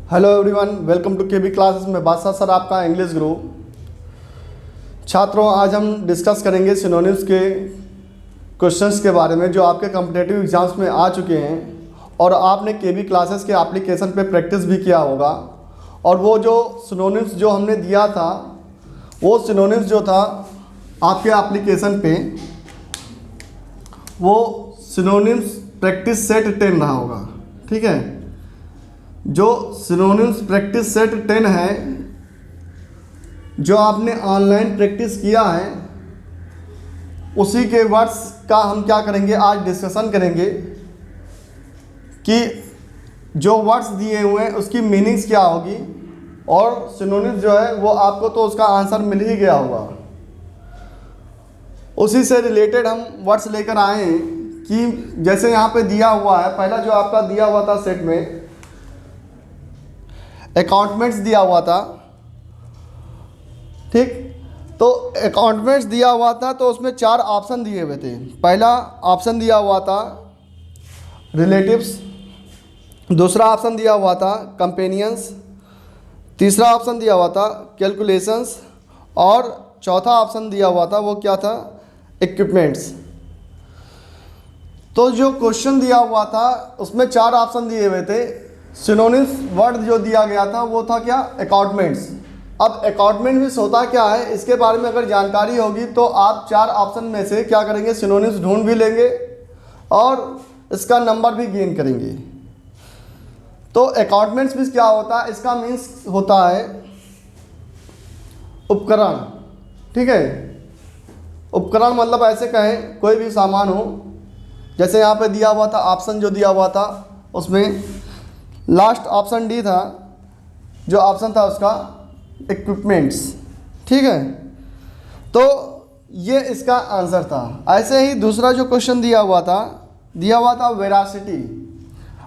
Hello everyone, welcome to KB classes में Badshah sir आपका English गुरु। छात्रों, आज हम डिस्कस करेंगे सिनोनिम्स के क्वेश्चंस के बारे में जो आपके कॉम्पिटिटिव एग्जाम्स में आ चुके हैं और आपने केबी क्लासेस के एप्लीकेशन पे प्रैक्टिस भी किया होगा। और वो जो सिनोनिम्स जो हमने दिया था, वो सिनोनिम्स जो था आपके एप्लीकेशन पे, वो सिनोनिम्स प्रैक्टिस सेट 10 रहा होगा। ठीक है, जो सिनोनिम्स प्रैक्टिस सेट 10 है, जो आपने ऑनलाइन प्रैक्टिस किया है, उसी के वर्ड्स का हम क्या करेंगे, आज डिस्कशन करेंगे कि जो वर्ड्स दिए हुए हैं उसकी मीनिंग्स क्या होगी। और सिनोनिम्स जो है वो आपको तो उसका आंसर मिल ही गया होगा। उसी से रिलेटेड हम वर्ड्स लेकर आए हैं कि जैसे यहाँ पे दिया हुआ है, पहला जो आपका दिया हुआ था सेट में अकाउंटमेंट्स दिया हुआ था। ठीक, तो अकाउंटमेंट्स दिया हुआ था तो उसमें 4 ऑप्शन दिए हुए थे। पहला ऑप्शन दिया हुआ था रिलेटिव्स, दूसरा ऑप्शन दिया हुआ था कंपेनियंस, तीसरा ऑप्शन दिया हुआ था कैलकुलेशंस और चौथा ऑप्शन दिया हुआ था वो क्या था, इक्विपमेंट्स। तो जो क्वेश्चन दिया हुआ था उसमें 4 ऑप्शन दिए हुए थे। सिनोनिम्स वर्ड जो दिया गया था वो था क्या, अकाउंटमेंट्स। अब अकाउंटमेंट्स होता क्या है, इसके बारे में अगर जानकारी होगी तो आप 4 ऑप्शन में से क्या करेंगे, सिनोनिम्स ढूंढ भी लेंगे और इसका नंबर भी गेन करेंगे। तो अकाउंटमेंट्स भी क्या होता है, इसका मीन्स होता है उपकरण। ठीक है, उपकरण मतलब ऐसे कहें कोई भी सामान हो। जैसे यहाँ पे दिया हुआ था ऑप्शन जो दिया हुआ था उसमें लास्ट ऑप्शन डी था, जो ऑप्शन था उसका इक्विपमेंट्स। ठीक है, तो ये इसका आंसर था। ऐसे ही दूसरा जो क्वेश्चन दिया हुआ था वेरासिटी।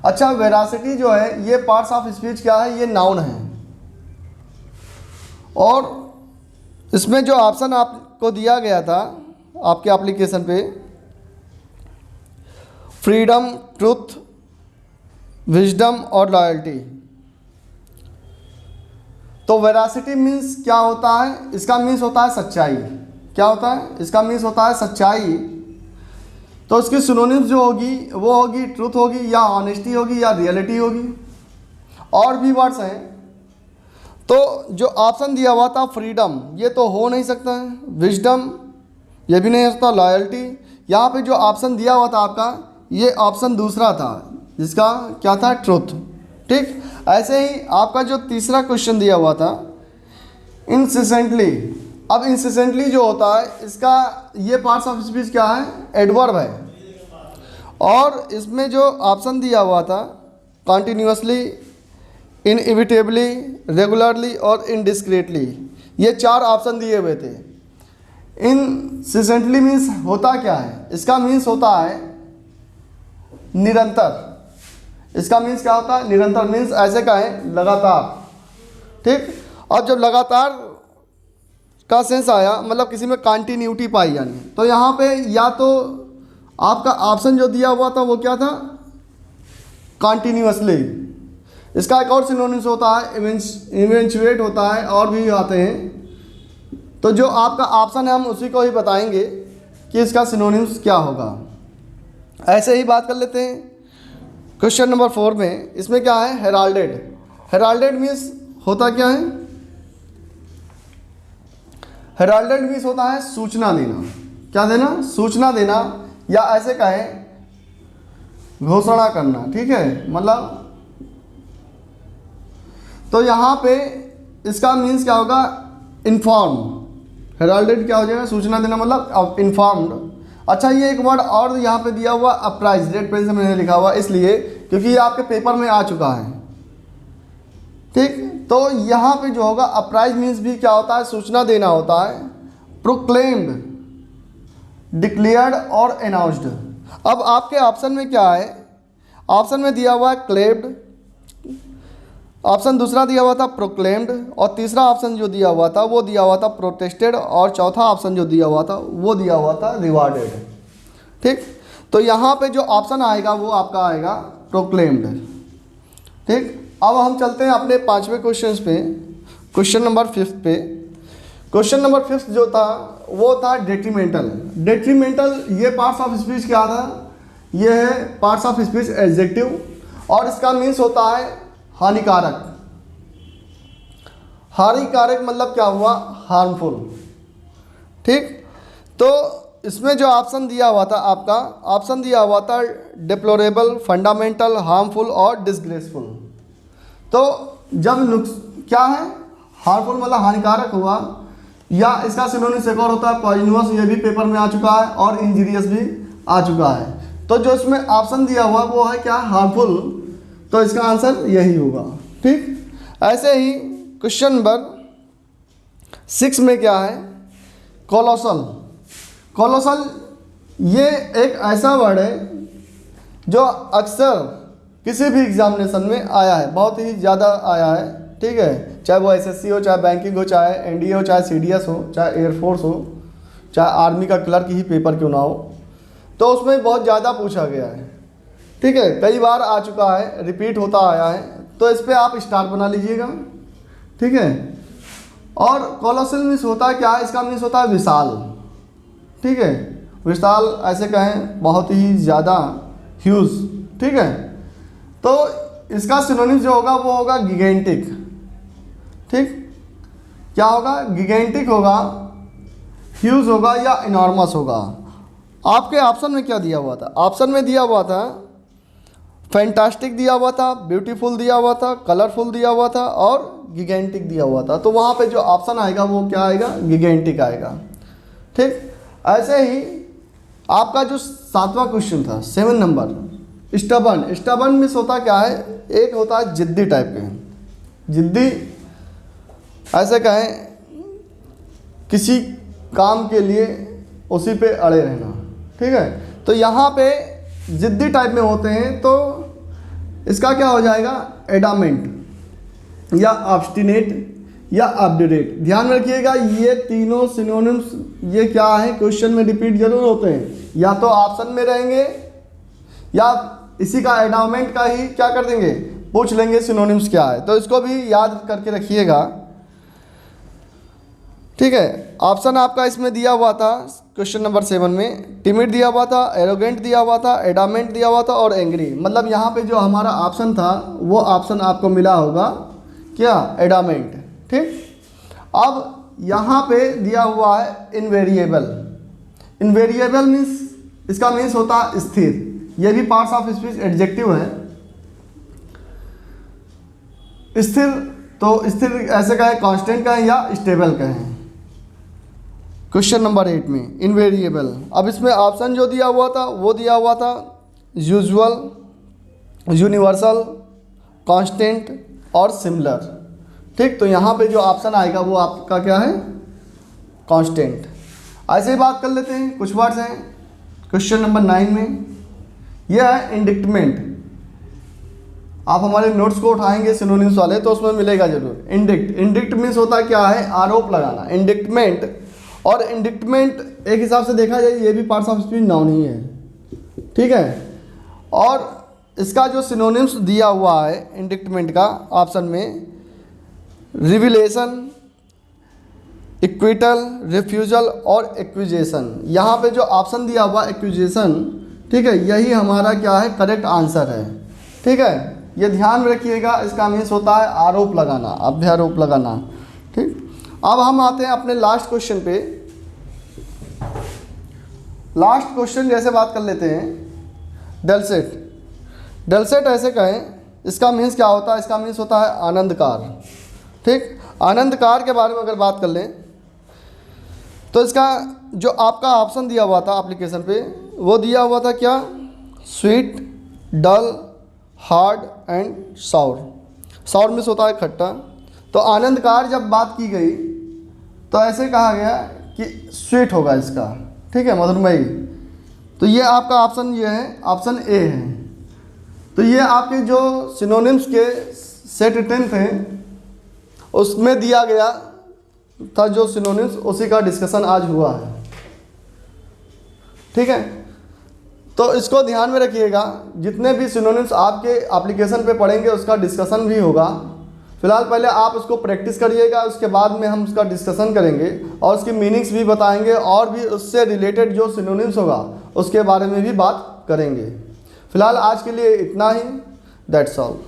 अच्छा, वेरासिटी जो है ये पार्ट्स ऑफ स्पीच क्या है, ये नाउन है। और इसमें जो ऑप्शन आपको दिया गया था आपके एप्लीकेशन पे, फ्रीडम, ट्रुथ, विजडम और लॉयल्टी। तो वेरासिटी मीन्स क्या होता है, इसका मीन्स होता है सच्चाई। क्या होता है, इसका मीन्स होता है सच्चाई। तो इसकी सिनोनिम्स जो होगी वो होगी ट्रुथ होगी, या ऑनेस्टी होगी, या रियलिटी होगी। और भी वर्ड्स हैं। तो जो ऑप्शन दिया हुआ था फ्रीडम, ये तो हो नहीं सकता है। विजडम ये भी नहीं हो सकता। लॉयल्टी, यहाँ पे जो ऑप्शन दिया हुआ था आपका, ये ऑप्शन दूसरा था जिसका क्या था, ट्रुथ। ठीक, ऐसे ही आपका जो तीसरा क्वेश्चन दिया हुआ था इंसिसेंटली। अब इंसिसेंटली जो होता है, इसका ये पार्ट्स ऑफ स्पीच क्या है, एडवर्ब है। और इसमें जो ऑप्शन दिया हुआ था कॉन्टिन्यूसली, इनएविटेबली, रेगुलरली और इनडिस्क्रीटली, ये 4 ऑप्शन दिए हुए थे। इंसिसेंटली मीन्स होता क्या है, इसका मीन्स होता है निरंतर। इसका मीन्स क्या होता है, निरंतर मीन्स ऐसे का है लगातार। ठीक, और जब लगातार का सेंस आया मतलब किसी में कंटिन्यूटी पाई जानी, तो यहाँ पे या तो आपका ऑप्शन जो दिया हुआ था वो क्या था, कंटिन्यूअसली। इसका एक और सिनोनिम्स होता है इवेंचुएट होता है, और भी आते हैं। तो जो आपका ऑप्शन है हम उसी को ही बताएंगे कि इसका सिनोनिम्स क्या होगा। ऐसे ही बात कर लेते हैं क्वेश्चन नंबर 4 में। इसमें क्या है, हेराल्डेड। हेराल्डेड मीन्स होता क्या है, हेराल्डेड मीन्स होता है सूचना देना। क्या देना, सूचना देना, या ऐसे कहें घोषणा करना। ठीक है, मतलब तो यहाँ पे इसका मीन्स क्या होगा, इन्फॉर्म। हेराल्डेड क्या हो जाएगा, सूचना देना मतलब इन्फॉर्म्ड। अच्छा, ये एक वर्ड और यहाँ पे दिया हुआ अप्राइज, रेड पेन से मैंने लिखा हुआ इसलिए क्योंकि ये आपके पेपर में आ चुका है। ठीक, तो यहाँ पे जो होगा अप्राइज मीन्स भी क्या होता है, सूचना देना होता है। प्रोक्लेम्ड, डिक्लेयर्ड और अनाउंस्ड। अब आपके ऑप्शन में क्या है, ऑप्शन में दिया हुआ है क्लेम्ड, ऑप्शन दूसरा दिया हुआ था प्रोक्लेम्ड, और तीसरा ऑप्शन जो दिया हुआ था वो दिया हुआ था प्रोटेस्टेड, और चौथा ऑप्शन जो दिया हुआ था वो दिया हुआ था रिवार्डेड। ठीक, तो यहाँ पे जो ऑप्शन आएगा वो आपका आएगा प्रोक्लेम्ड। ठीक, अब हम चलते हैं अपने 5वें क्वेश्चन पे, क्वेश्चन नंबर 5 पे। क्वेश्चन नंबर 5 जो था वो था डेट्रीमेंटल। डेट्रीमेंटल ये पार्ट्स ऑफ स्पीच क्या था, ये है पार्ट्स ऑफ स्पीच एडजेक्टिव, और इसका मीन्स होता है हानिकारक। हानिकारक मतलब क्या हुआ, हार्मफुल। ठीक, तो इसमें जो ऑप्शन दिया हुआ था, आपका ऑप्शन दिया हुआ था डिप्लोरेबल, फंडामेंटल, हार्मफुल और डिसग्रेसफुल। तो जब क्या है, हार्मफुल मतलब हानिकारक हुआ, या इसका सिनोनिम्स एक और होता है पॉइजनस, ये भी पेपर में आ चुका है, और इंजीरियस भी आ चुका है। तो जो इसमें ऑप्शन दिया हुआ वो है क्या, हार्मफुल, तो इसका आंसर यही होगा। ठीक, ऐसे ही क्वेश्चन नंबर 6 में क्या है, कोलोसल। कोलोसल ये एक ऐसा वर्ड है जो अक्सर किसी भी एग्जामिनेशन में आया है, बहुत ही ज़्यादा आया है। ठीक है, चाहे वो एसएससी हो, चाहे बैंकिंग हो, चाहे एनडीए हो, चाहे सीडीएस हो, चाहे एयरफोर्स हो, चाहे आर्मी का क्लर्क ही पेपर क्यों ना हो, तो उसमें बहुत ज़्यादा पूछा गया है। ठीक है, कई बार आ चुका है, रिपीट होता आया है, तो इस पर आप स्टार बना लीजिएगा। ठीक है, और कोलोसल मीन्स होता है क्या है, इसका मीन्स होता है विशाल। ठीक है, विशाल ऐसे कहें, बहुत ही ज़्यादा, ह्यूज। ठीक है, तो इसका सिनोनिम जो होगा वो होगा गिगेंटिक। ठीक, क्या होगा, गिगेंटिक होगा, ह्यूज होगा, या इनॉर्मस होगा। आपके ऑप्शन में क्या दिया हुआ था, ऑप्शन में दिया हुआ था फैंटास्टिक दिया हुआ था, ब्यूटीफुल दिया हुआ था, कलरफुल दिया हुआ था, और गिगेंटिक दिया हुआ था। तो वहाँ पे जो ऑप्शन आएगा वो क्या आएगा, गिगेंटिक आएगा। ठीक, ऐसे ही आपका जो 7वां क्वेश्चन था 7 नंबर, स्टबर्न। स्टबर्न मीन्स होता क्या है, एक होता है जिद्दी टाइप के, जिद्दी ऐसे कहें, किसी काम के लिए उसी पे अड़े रहना। ठीक है, तो यहाँ पे जिद्दी टाइप में होते हैं, तो इसका क्या हो जाएगा, एडामेंट, या ऑब्स्टिनेट, या ऑब्डुरेट। ध्यान में रखिएगा, ये तीनों सिनोनिम्स ये क्या है, क्वेश्चन में रिपीट जरूर होते हैं, या तो ऑप्शन में रहेंगे, या इसी का एडामेंट का ही क्या कर देंगे, पूछ लेंगे सिनोनिम्स क्या है। तो इसको भी याद करके रखिएगा। ठीक है, ऑप्शन आपका इसमें दिया हुआ था क्वेश्चन नंबर 7 में, टिमिड दिया हुआ था, एरोगेंट दिया हुआ था, एडामेंट दिया हुआ था, और एंग्री। मतलब यहाँ पे जो हमारा ऑप्शन था वो ऑप्शन आपको मिला होगा क्या, एडामेंट। ठीक, अब यहाँ पे दिया हुआ है इनवेरिएबल। इनवेरिएबल मीन्स, इसका मीन्स होता है स्थिर। ये भी पार्ट्स ऑफ स्पीच एडजेक्टिव है। स्थिर, तो स्थिर ऐसे कहें, कांस्टेंट कहें, या स्टेबल कहें। क्वेश्चन नंबर 8 में इनवेरिएबल। अब इसमें ऑप्शन जो दिया हुआ था वो दिया हुआ था यूजुअल, यूनिवर्सल, कांस्टेंट और सिमिलर। ठीक, तो यहाँ पे जो ऑप्शन आएगा वो आपका क्या है, कांस्टेंट। ऐसे ही बात कर लेते हैं, कुछ वर्ड्स हैं क्वेश्चन नंबर 9 में। यह है इंडिक्टमेंट। आप हमारे नोट्स को उठाएंगे सिनोनिम्स वाले, तो उसमें मिलेगा जरूर इंडिक्ट। इंडिक्ट मीन्स होता क्या है, आरोप लगाना, इंडिक्टमेंट। और इंडिक्टमेंट एक हिसाब से देखा जाए ये भी पार्ट्स ऑफ स्पीच नाउन ही है। ठीक है, और इसका जो सिनोनिम्स दिया हुआ है इंडिक्टमेंट का ऑप्शन में, रिविलेशन, इक्विटल, रिफ्यूजल और एक्विजेशन। यहाँ पे जो ऑप्शन दिया हुआ एक्विजेशन, ठीक है, यही हमारा क्या है, करेक्ट आंसर है। ठीक है, ये ध्यान में रखिएगा, इसका मीन्स होता है आरोप लगाना, अभ्यारोप लगाना। ठीक, अब हम आते हैं अपने लास्ट क्वेश्चन पे। लास्ट क्वेश्चन जैसे बात कर लेते हैं, डलसेट। डलसेट ऐसे कहें, इसका मीन्स क्या होता है, इसका मीन्स होता है आनंदकार। ठीक, आनंदकार के बारे में अगर बात कर लें तो इसका जो आपका ऑप्शन दिया हुआ था एप्लीकेशन पे, वो दिया हुआ था क्या, sweet, dull, hard and sour. Sour means होता है खट्टा। तो आनंदकार जब बात की गई तो ऐसे कहा गया कि स्वीट होगा इसका। ठीक है, मधुरमयी। तो ये आपका ऑप्शन ये है, ऑप्शन ए है। तो ये आपके जो सिनोनिम्स के सेट 10 थे उसमें दिया गया था जो सिनोनिम्स, उसी का डिस्कशन आज हुआ है। ठीक है, तो इसको ध्यान में रखिएगा, जितने भी सिनोनिम्स आपके एप्लीकेशन पे पढ़ेंगे उसका डिस्कशन भी होगा। फिलहाल पहले आप उसको प्रैक्टिस करिएगा, उसके बाद में हम उसका डिस्कशन करेंगे और उसकी मीनिंग्स भी बताएंगे और भी उससे रिलेटेड जो सिनोनिम्स होगा उसके बारे में भी बात करेंगे। फिलहाल आज के लिए इतना ही, दैट्स ऑल।